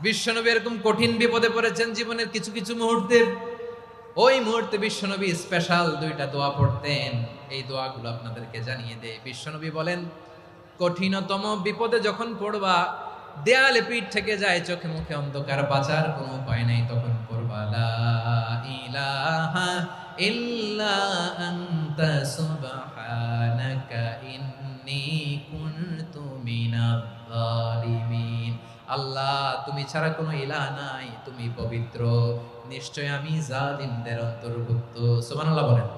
বিশ্বনবী এরকম কঠিন বিপদে পড়েছেন জীবনের কিছু কিছু মুহূর্তে, ওই মুহূর্তে বিশ্বনবী স্পেশাল দুইটা দোয়া পড়তেন। এই দোয়াগুলো আপনাদেরকে জানিয়ে দেয়। বিশ্বনবী বলেন, কঠিনতম বিপদে যখন পড়বা, দেয়ালে পিঠ থেকে যায়, চোখে মুখে অন্ধকার, বাঁচার কোনো উপায় নাই, তখন পড়বা লা ইলাহা ইল্লা আনতা সুবহানাকা ইন্নী কুনতু মিনাজ জালিমিন। আল্লাহ, তুমি ছাড়া কোনো ইলাহ নাই, তুমি পবিত্র, নিশ্চয় আমি জালিমদের অন্তর্ভুক্ত। সুবহানাল্লাহ বলেন।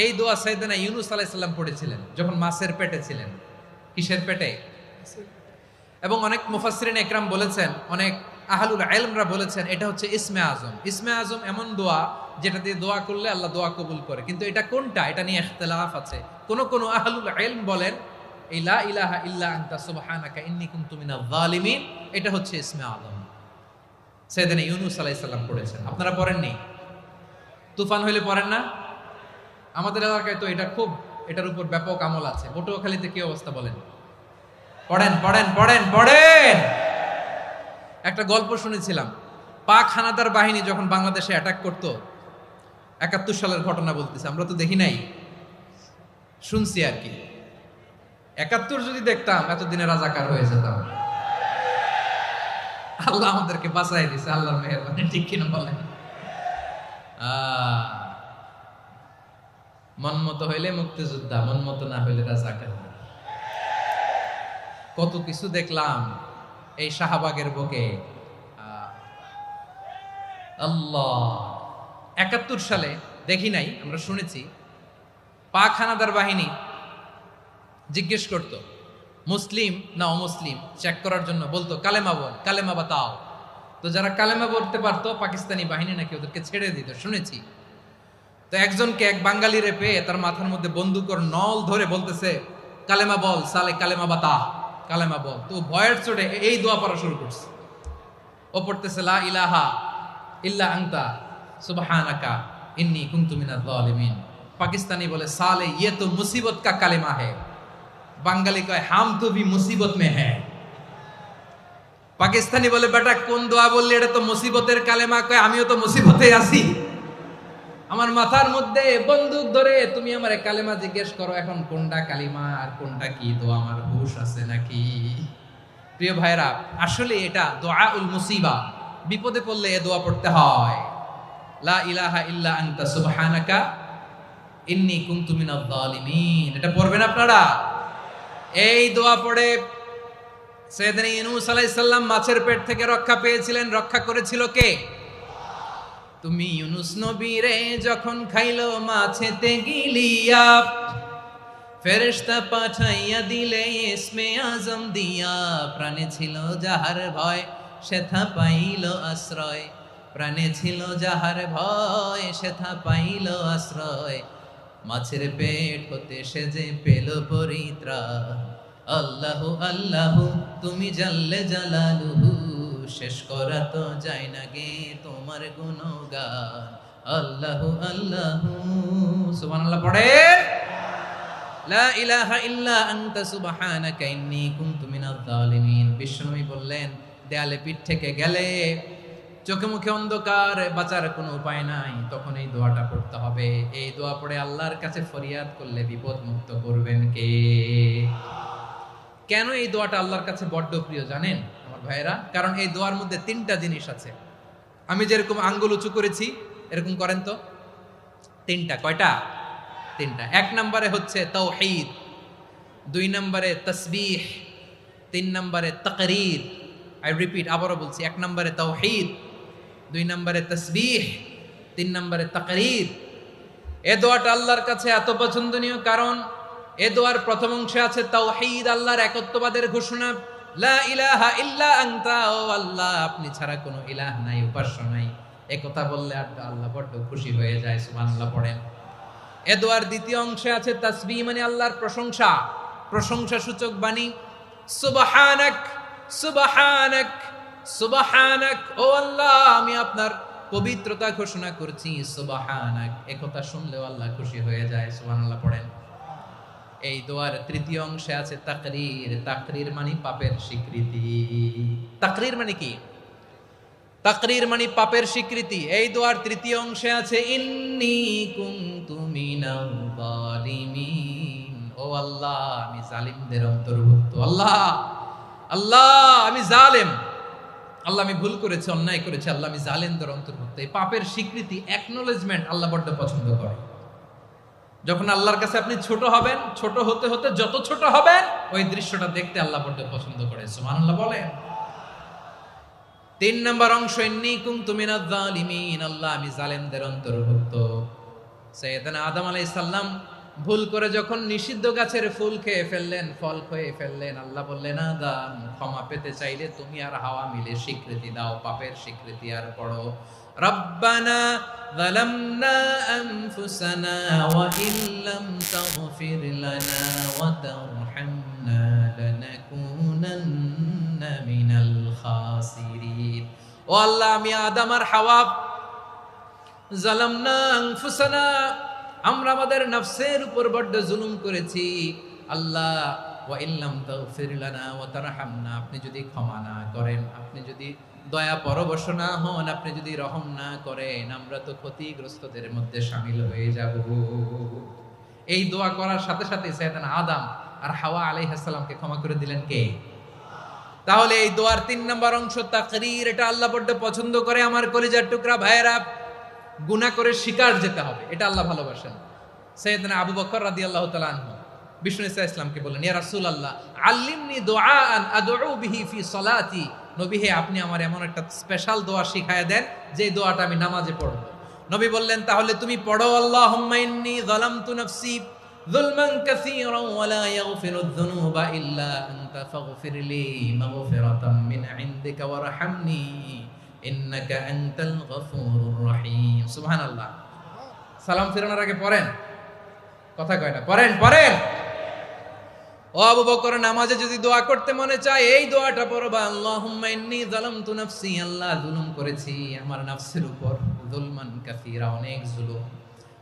এই দোয়া সাইয়েদনা ইউনূস আলাইহিস সালাম পড়েছিলেন যখন মাছের পেটে ছিলেন। কিসের পেটে? এবং অনেক মুফাসসিরিন একরাম বলেছেন, অনেক আহলুল ইলমরা বলেছেন, এটা হচ্ছে ইসমে আজম। ইসমে আজম এমন দোয়া যেটা দিয়ে দোয়া করলে আল্লাহ দোয়া কবুল করে, কিন্তু এটা কোনটা, এটা নিয়ে ইখতিলাফ আছে। কোন কোন আহলুল ইলম বলেন এই লা ইলাহা ইল্লা আনতা সুবহানাকা ইন্নী কুনতু মিনাজ জালিমিন, এটা হচ্ছে ইসমে আজম। সাইয়েদনা ইউনূস আলাইহিস সালাম পড়েছেন। আপনারা পড়েননি? তুফান হইলে পড়েন না? আমাদের এলাকায় তো এটা খুব, এটার উপর ব্যাপক আমল আছে। পটুয়াখালীতে কি অবস্থা বলেন? পড়েন পড়েন পড়েন পড়েন। একটা গল্প শুনেছিলাম, পাক হানাদার বাহিনী যখন বাংলাদেশে অ্যাটাক করত, ৭১ সালের ঘটনা বলতেছে, আমরা তো দেখি নাই, শুনছি আর কি। ৭১ যদি দেখতাম এতদিনে রাজাকার হয়ে যেতাম। আল্লাহ আমাদেরকে বাঁচাই দিছে, আল্লাহর মেহেরবানি, ঠিক কিনা বলেন? মন মতো হইলে মুক্তিযোদ্ধা, মন মতো না হইলে রাজাকার। কত কিছু দেখলাম এই শাহবাগের বুকে। আল্লাহ, ৭১ সালে দেখি নাই, আমরা শুনেছি, পাক হানাদার বাহিনী জিজ্ঞেস করত মুসলিম না অমুসলিম চেক করার জন্য, বলতো কালেমা বল, কালেমা বাতাও। তো যারা কালেমা বলতে পারতো পাকিস্তানি বাহিনী নাকি ওদেরকে ছেড়ে দিত, শুনেছি। তো একজনকে, এক বাঙালিরে পেয়ে তার মাথার মধ্যে বন্দুকর নল ধরে বলতেছে কালেমা বল সালে, কালেমা বাতা, কালেমা বল। তো ভয়ের চোটে এই দোয়া পড়া শুরু করছে। ও পড়তেছে লা ইলাহা ইল্লা আনতা সুবহানাকা ইন্নী কুনতু মিনাজ জালিমিন। পাকিস্তানি বলে সালে ইয়ে তো মুসিবত কা কালেমা है। বাঙালি কয় হাম তো ভি মুসিবত মে হ্যাঁ। পাকিস্তানি বলে বেটা কোন দোয়া বললি, এটা তো মুসিবতের কালেমা। কয় আমিও তো মুসিবতে আছি, আমার মাথার মধ্যে বন্দুক ধরে তুমি আমার কালেমা জিজ্ঞেস করো, এখন কোনটা কালিমা আর কোনটা কি, তো আমার হুশ আছে নাকি? প্রিয় ভাইরা, আসলে এটা দুআউল মুসিবা, বিপদে পড়লে এ দোয়া পড়তে হয়। লা ইলাহা ইল্লা আনতা সুবহানাকা ইন্নী কুনতু মিনাজ জালিমিন, এটা পড়বেন আপনারা। এই দোয়া পড়ে সাইয়েদনা ইউনূস আলাইহিস সালাম মাছের পেট থেকে রক্ষা পেয়েছিলেন। রক্ষা করেছিল কে? তুমি ইউনূস নবীরে যখন খাইলো মাছেতে গিলিয়া, ফেরেশতা পাঠাইয়া দিলে ইসমে আজম দিয়া। প্রাণে ছিল যাহার ভয় সেথা পাইল আশ্রয়, প্রাণে ছিল যাহার ভয় সেথা পাইল আশ্রয়। মাছের পেট হতে সে যে পেল পরিত্রাণ। আল্লাহু আল্লাহু তুমি জাল্লে জালালুহু, শেষ করা তো যায় না গে তোমার গুণগান। আল্লাহু আল্লাহু, সুবহানাল্লাহ পড়েন। লা ইলাহা ইল্লা আনতা সুবহানাকা ইন্নী কুনতু মিনাজ জালিমিন। বিশ্বনবী বললেন, দেয়ালে পিঠ থেকে গেলে, চোখে মুখে অন্ধকার, বাঁচার কোনো উপায় নাই, তখন এই দোয়াটা পড়তে হবে। এই দোয়া পড়ে আল্লাহর কাছে ফরিয়াদ করলে বিপদ মুক্ত করবেন কে? কেন এই দোয়াটা আল্লাহর কাছে বড্ড প্রিয় জানেন আমার ভাইয়েরা? কারণ এই দোয়ার মধ্যে 3টা জিনিস আছে। আমি যেরকম আঙ্গুল উঁচু করেছি এরকম করেন তো। 3টা। কয়টা? 3টা। 1 নম্বরে হচ্ছে তাওহীদ, 2 নম্বরে তাসবিহ, 3 নম্বরে তাকরীর। আই রিপিট, আবারও বলছি, 1 নম্বরে তাওহীদ, 2 নম্বরে তাসবিহ, 3 নম্বরে তাকরীর। এ দোয়াটা আল্লাহর কাছে এত পছন্দনীয় কারণ এ দোয়ার প্রথম অংশে আছে তাওহীদ, আল্লাহর একত্ববাদের ঘোষণা। লা ইলাহা ইল্লা আনতা, ও আল্লাহ আপনি ছাড়া কোনো ইলাহ নাই, উপাস্য নাই। এ কথা বললে আল্লাহ বড্ড খুশি হয়ে যায়। সুবহানাল্লাহ পড়েন। এ দোয়ার দ্বিতীয় অংশে আছে তাসবিহ, মানে আল্লাহর প্রশংসা, প্রশংসা সূচক বাণী। সুবহানাক সুবহানাক সুবহানাক, ও আল্লাহ আমি আপনার পবিত্রতা ঘোষণা করছি। সুবহানাক, এ কথা শুনলেও আল্লাহ খুশি হয়ে যায়। সুবহানাল্লাহ পড়েন। এই দোয়ার তৃতীয় অংশে আছে তাকরীর। তাকরীর মানে পাপের স্বীকৃতি। তাকরীর মানে কি? তাকরীর মানে পাপের স্বীকৃতি। এই দোয়ার তৃতীয় অংশে আছে ইন্নী কুনতু মিনাল যালিমিন। ও আল্লাহ, আমি জালিমদের অন্তর্ভুক্ত। আল্লাহ, আল্লাহ আমি জালেম, আল্লাহ আমি ভুল করেছি, অন্যায় করেছি, আল্লাহ আমি জালেমদের অন্তর্ভুক্ত। এই পাপের স্বীকৃতি, অ্যাকনোলেজমেন্ট আল্লাহ বড্ড পছন্দ করে। যখন আল্লাহর কাছে আপনি ছোট হবেন, ছোট হতে হতে যত ছোট হবেন, ওই দৃশ্যটা দেখতে আল্লাহ বড্ড পছন্দ করে। সুবহানাল্লাহ বলেন। 3 নম্বর অংশ ইন্নী কুনতু মিনাজ জালিমিন, আল্লাহ আমি জালেমদের অন্তর্ভুক্ত। সাইয়েদনা আদম আলাইহিস সালাম ভুল করে যখন নিষিদ্ধ গাছের ফুল খেয়ে ফেললেন, ফল খেয়ে ফেললেন, আল্লাহ বললেন আদম ক্ষমা পেতে চাইলে তুমি আর হাওয়া মিলে স্বীকৃতি দাও, পাপের স্বীকৃতি আর পড়ো রব্বানা যালামনা আনফুসানা ওয়া ইল্লাম তাগফির লানা ওয়া তারহামনা লানাকুনান্না মিনাল খাসিরিন। ও আল্লাহ, আমি আদম আর হাওয়া যালামনা আনফুসানা, আমরা আমাদের নফসের উপর বড্ড জুলুম করেছি। আল্লাহ ওয়া ইল্লাম তাগফির লানা ওয়া তারহামনা, আপনি যদি ক্ষমা না করেন, আপনি যদি দয়া পরবশ না হন, আপনি যদি রহম না করেন, আমরা তো ক্ষতিগ্রস্তদের মধ্যে শামিল হয়ে যাব। এই দোয়া করার সাথে সাথে সাইয়েদনা আদম আর হাওয়া আলাইহিস সালামকে ক্ষমা করে দিলেন কে? তাহলে এই দোয়ার 3 নম্বর অংশ তাকরীর, এটা আল্লাহ বড্ড পছন্দ করে। আমার কলিজার টুকরা ভাইয়েরা, গুনাহ করে শিকার যেতে হবে, এটা আল্লাহ ভালোবাসেন। সাইয়েদনা আবু বকর রাদিয়াল্লাহু তাআলা আনহু বিষ্ণু ইসা ইসলামকে বললেন, ইয়া রাসূলুল্লাহ আল্লিমনি দুআআন আদউ বিহি ফি সলাতি। নবী হে, আপনি আমার এমন একটা স্পেশাল দোয়া শিখায়া দেন যে দোয়াটা আমি নামাজে পড়ব। নবী বললেন, তাহলে তুমি পড়ো আল্লাহুম্মা ইন্নী যালামতু নাফসি যুলমান কাসীরান ওয়া লা ইয়াগফিরুয যুনুবা ইল্লা আনতা ফাগফিরলি মাগফিরাতাম মিন ইনদিকা ওয়ারহামনি ইন্নাকা আনতাল গফুরুর রহিম। সুবহানাল্লাহ। সালাম ফিরানোর আগে পড়েন, কথা কয় না, পড়েন পড়েন। ও আবু বকর, নামাজে যদি দোয়া করতে মনে চায় এই দোয়াটা পড়বা, আল্লাহুম্মা ইন্নী যালামতু নাফসি, আল্লাহ জুলুম করেছি আমার নফসের উপর, যুলমান কাসীরা, অনেক জুলুম,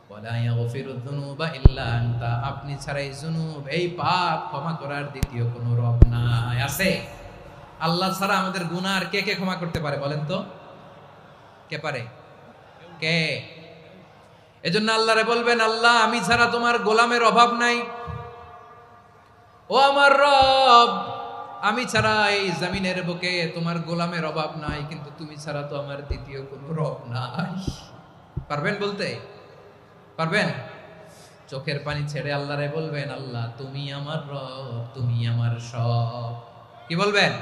ওয়া লা ইয়াগফিরুয যুনুবা ইল্লা আনতা, আপনি ছাড়া এই জুনুব, এই পাপ ক্ষমা করার দ্বিতীয় কোনো রব নাই। আছে? আল্লাহ ছাড়া আমাদের গুনাহ আর কে কে ক্ষমা করতে পারে বলেন তো? কে পারে? কে? এজন্য আল্লাহরে বলবেন, আল্লাহ আমি ছাড়া তোমার গোলামের অভাব নাই। ও আমার রব, আমি ছাড়া এই জমিনের বুকে তোমার গোলামের অভাব নাই, কিন্তু তুমি ছাড়া তো আমার দ্বিতীয় কোনো রব নাই। পারবেন বলতে? পারবেন? চোখের পানি ছেড়ে আল্লাহরে বলবেন, আল্লাহ তুমি আমার রব, তুমি আমার সব। কি বলবেন?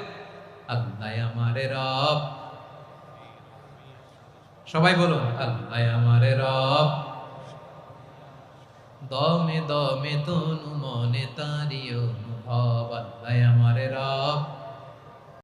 আল্লাহ আমারে রব। সবাই বলুন, আল্লাহ আমারে রব, দমে দমে তনু মনে তারি অনুভব। আল্লাহ আমারে রব,